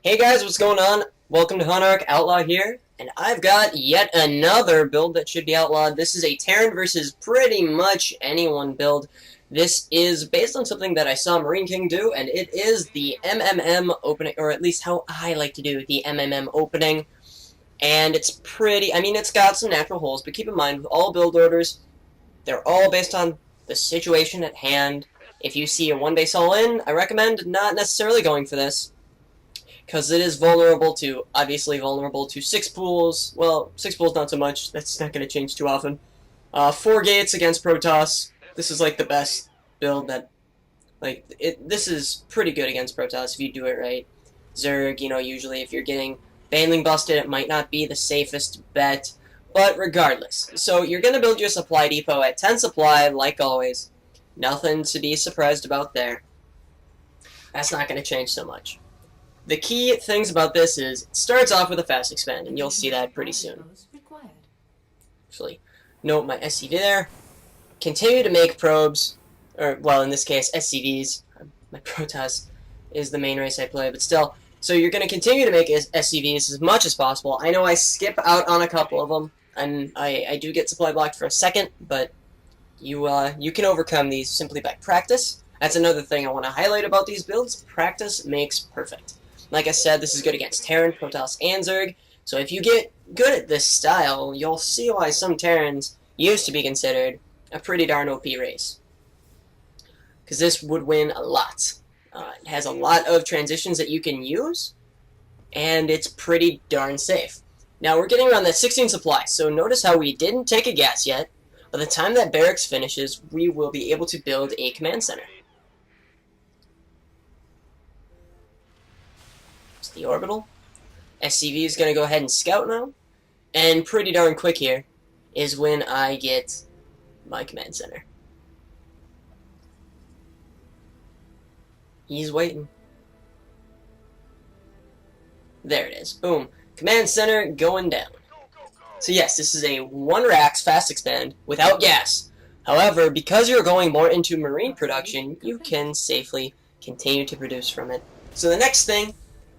Hey guys, what's going on? Welcome to Hunark Outlaw here, and I've got yet another build that should be outlawed. This is a Terran versus pretty much anyone build. This is based on something that I saw Marine King do, and it is the MMM opening, or at least how I like to do the MMM opening. And it's pretty, it's got some natural holes, but keep in mind, with all build orders, they're all based on the situation at hand. If you see a one base all in, I recommend not necessarily going for this, because it is obviously vulnerable to 6 pools. Well, 6 pools not so much, that's not going to change too often. 4 gates against Protoss. This is like the best build that, this is pretty good against Protoss if you do it right. Zerg, usually if you're getting Baneling busted, it might not be the safest bet, but regardless. So you're going to build your supply depot at 10 supply, like always. Nothing to be surprised about there. That's not going to change so much. The key things about this is, it starts off with a fast expand, and you'll see that pretty soon. Actually, note my SCV there. Continue to make probes, or, well, in this case, SCVs. My Protoss is the main race I play, but still. So you're going to continue to make SCVs as much as possible. I know I skip out on a couple of them, and I do get supply blocked for a second, but you can overcome these simply by practice. That's another thing I want to highlight about these builds. Practice makes perfect. Like I said, this is good against Terran, Protoss, and Zerg, so if you get good at this style, you'll see why some Terrans used to be considered a pretty darn OP race. Because this would win a lot. It has a lot of transitions that you can use, and it's pretty darn safe. Now, we're getting around that 16 supply, so notice how we didn't take a gas yet. By the time that barracks finishes, we will be able to build a command center. The orbital. SCV is going to go ahead and scout now, and pretty darn quick here is when I get my command center. He's waiting. There it is. Boom. Command center going down. So yes, this is a 1 racks fast expand without gas. However, because you're going more into marine production, you can safely continue to produce from it. So the next thing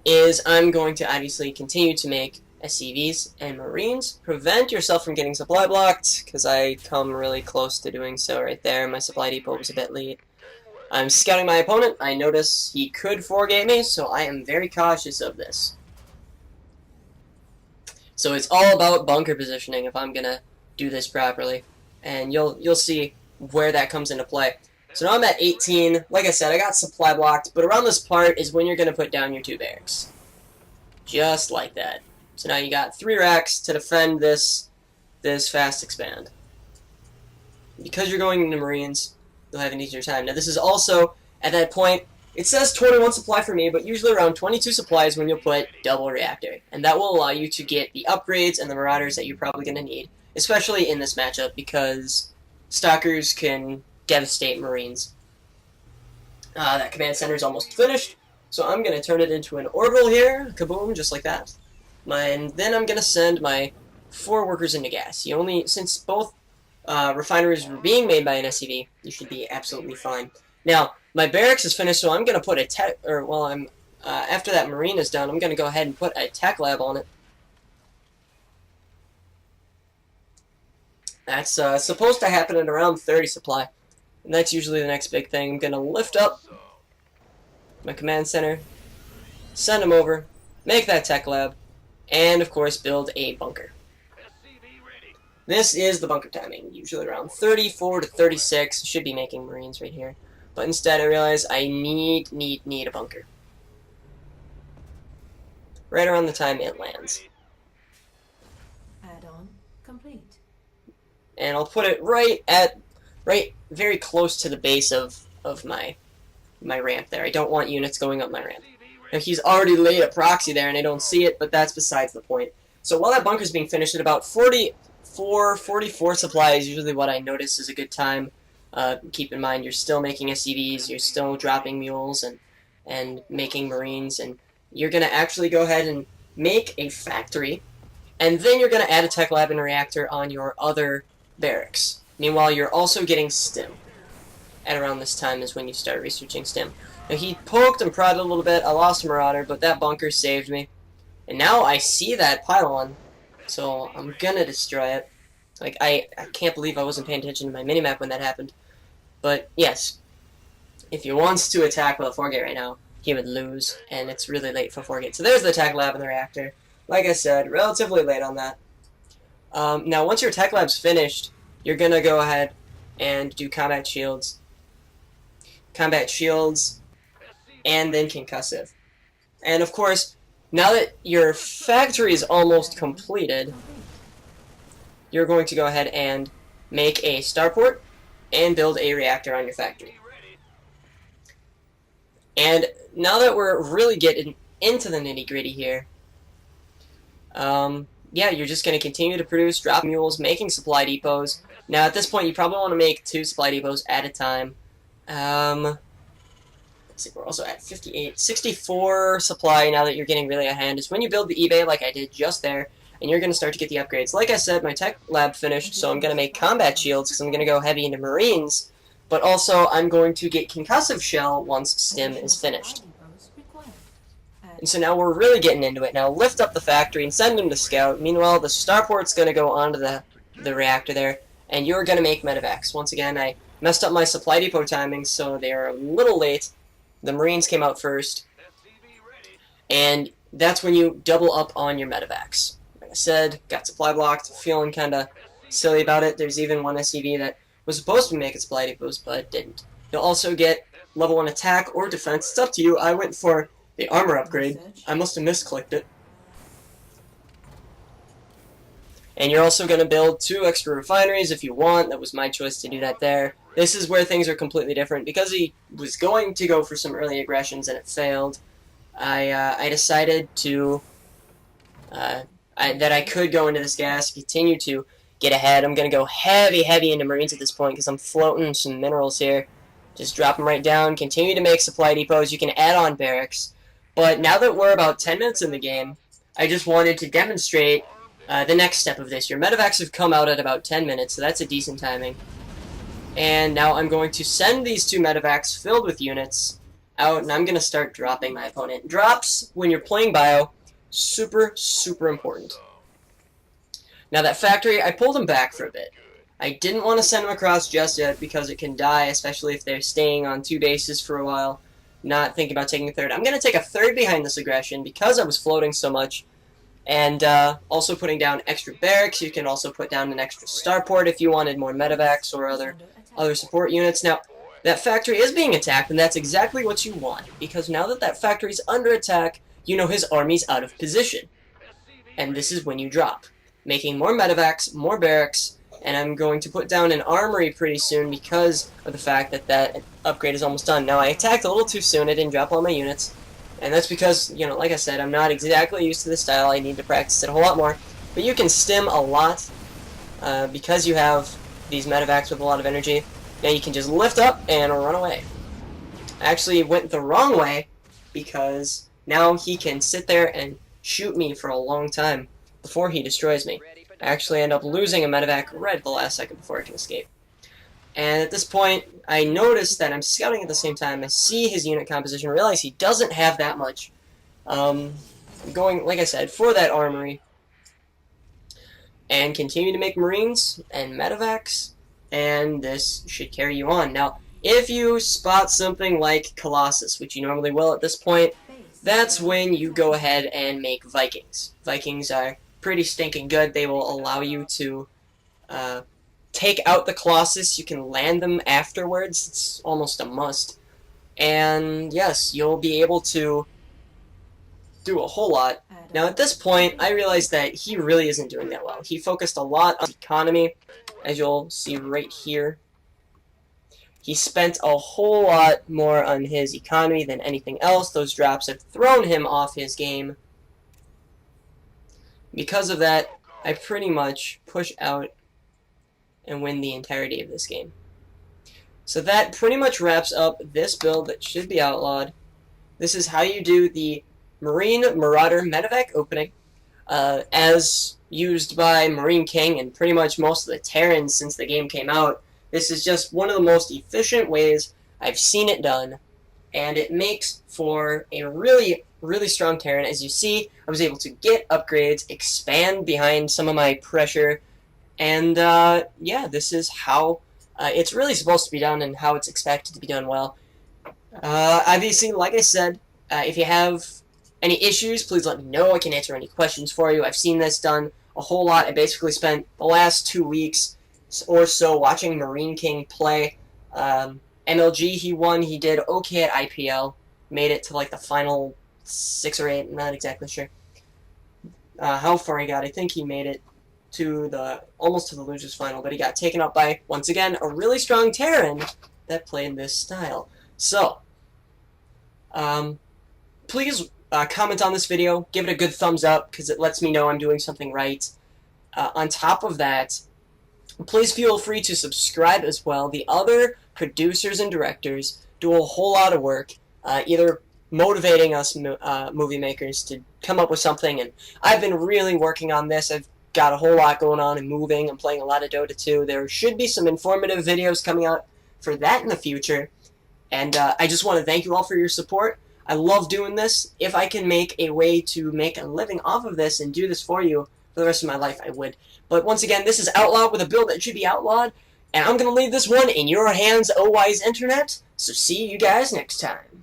is I'm going to obviously continue to make SCVs and Marines. Prevent yourself from getting supply blocked, because I come really close to doing so right there. My supply depot was a bit late. I'm scouting my opponent. I notice he could 4-gate me, so I am very cautious of this. So it's all about bunker positioning if I'm going to do this properly. And you'll see where that comes into play. So now I'm at 18. Like I said, I got supply blocked, but around this part is when you're going to put down your 2 barracks. Just like that. So now you got 3 racks to defend this fast expand. Because you're going into Marines, you'll have an easier time. Now this is also, at that point, it says 21 supply for me, but usually around 22 supply is when you'll put double reactor. And that will allow you to get the upgrades and the Marauders that you're probably going to need. Especially in this matchup, because Stalkers can devastate Marines. That command center is almost finished, so I'm going to turn it into an orbital here, kaboom, just like that. And then I'm going to send my 4 workers into gas. Since both refineries were being made by an SCV, you should be absolutely fine. Now, my barracks is finished, so I'm going to put after that Marine is done, I'm going to go ahead and put a tech lab on it. That's supposed to happen at around 30 supply. And that's usually the next big thing. I'm going to lift up my command center, send them over, make that tech lab, and of course build a bunker. This is the bunker timing, usually around 34 to 36. Should be making Marines right here. But instead I realize I need a bunker. Right around the time it lands. Add-on complete. And I'll put it very close to the base of my ramp there. I don't want units going up my ramp. Now he's already laid a proxy there and I don't see it, but that's besides the point. So while that bunker's being finished at about 44 supply is usually what I notice is a good time. Keep in mind you're still making SCVs, you're still dropping mules and making Marines, and you're going to actually go ahead and make a factory, and then you're going to add a tech lab and a reactor on your other barracks. Meanwhile, you're also getting stim. At around this time is when you start researching stim. Now, he poked and prodded a little bit. I lost a Marauder, but that bunker saved me. And now I see that pylon, so I'm gonna destroy it. Like, I can't believe I wasn't paying attention to my minimap when that happened. But, yes, if he wants to attack with a 4-gate right now, he would lose, and it's really late for 4-gate. So there's the attack lab and the reactor. Like I said, relatively late on that. Now, once your attack lab's finished, you're gonna go ahead and do combat shields, and then concussive. And, of course, now that your factory is almost completed, you're going to go ahead and make a starport and build a reactor on your factory. And now that we're really getting into the nitty-gritty here, yeah, you're just going to continue to produce drop mules, making supply depots. Now, at this point, you probably want to make 2 supply depots at a time. Let's see, we're also at 58. 64 supply now that you're getting really at hand is when you build the eBay like I did just there, and you're going to start to get the upgrades. Like I said, my tech lab finished, so I'm going to make combat shields because I'm going to go heavy into Marines, but also I'm going to get concussive shell once stim is finished. And so now we're really getting into it. Now lift up the factory and send them to scout. Meanwhile, the starport's going to go onto the reactor there, and you're going to make Medevacs. Once again, I messed up my supply depot timings, so they are a little late. The Marines came out first, and that's when you double up on your Medevacs. Like I said, got supply blocked, feeling kind of silly about it. There's even one SCV that was supposed to make its supply depots, but didn't. You'll also get level 1 attack or defense. It's up to you. I went for the armor upgrade. I must have misclicked it. And you're also going to build 2 extra refineries if you want. That was my choice to do that there. This is where things are completely different. Because he was going to go for some early aggressions and it failed, I decided to that I could go into this gas, continue to get ahead. I'm going to go heavy into Marines at this point because I'm floating some minerals here. Just drop them right down, continue to make supply depots. You can add on barracks. But now that we're about 10 minutes in the game, I just wanted to demonstrate the next step of this. Your Medevacs have come out at about 10 minutes, so that's a decent timing. And now I'm going to send these 2 Medevacs filled with units out, and I'm going to start dropping my opponent. Drops, when you're playing bio, super important. Now that factory, I pulled him back for a bit. I didn't want to send him across just yet because it can die, especially if they're staying on 2 bases for a while, not thinking about taking a 3rd. I'm going to take a 3rd behind this aggression because I was floating so much, and also putting down extra barracks. You can also put down an extra starport if you wanted more Medevacs or other support units. Now, that factory is being attacked, and that's exactly what you want, because now that that factory's under attack, you know his army's out of position. And this is when you drop, making more Medevacs, more barracks, and I'm going to put down an armory pretty soon because of the fact that that upgrade is almost done. Now, I attacked a little too soon. I didn't drop all my units, and that's because, you know, like I said, I'm not exactly used to this style. I need to practice it a whole lot more. But you can stim a lot because you have these Medevacs with a lot of energy. Now you can just lift up and run away. I actually went the wrong way because now he can sit there and shoot me for a long time before he destroys me. I actually end up losing a Medevac right at the last second before I can escape. And at this point, I notice that I'm scouting at the same time. I see his unit composition, realize he doesn't have that much. I'm going, like I said, for that armory. And continue to make Marines and Medevacs, and this should carry you on. Now, if you spot something like Colossus, which you normally will at this point, that's when you go ahead and make Vikings. Vikings are pretty stinking good. They will allow you to take out the Colossus. You can land them afterwards. It's almost a must. And yes, you'll be able to do a whole lot. Now at this point, I realized that he really isn't doing that well. He focused a lot on economy, as you'll see right here. He spent a whole lot more on his economy than anything else. Those drops have thrown him off his game. Because of that, I pretty much push out and win the entirety of this game. So that pretty much wraps up this build that should be outlawed. This is how you do the Marine Marauder Medevac opening, as used by Marine King and pretty much most of the Terrans since the game came out. This is just one of the most efficient ways I've seen it done, and it makes for a really, really strong Terran. As you see, I was able to get upgrades, expand behind some of my pressure, and yeah, this is how it's really supposed to be done and how it's expected to be done well. Obviously, like I said, if you have any issues, please let me know. I can answer any questions for you. I've seen this done a whole lot. I basically spent the last 2 weeks or so watching Marine King play. MLG, he won. He did okay at IPL. Made it to like the final 6 or 8. Not exactly sure how far he got. I think he made it to almost to the losers final, but he got taken up by, once again, a really strong Terran that played this style. So, please comment on this video, give it a good thumbs up, because it lets me know I'm doing something right. On top of that, please feel free to subscribe as well. The other producers and directors do a whole lot of work, either motivating us movie makers to come up with something, and I've been really working on this. I've got a whole lot going on and moving. I'm playing a lot of Dota 2. There should be some informative videos coming out for that in the future, and I just want to thank you all for your support. I love doing this. If I can make a way to make a living off of this and do this for you for the rest of my life, I would. But once again, this is Outlaw'd with a build that should be outlawed, and I'm going to leave this one in your hands, oh wise internet, so see you guys next time.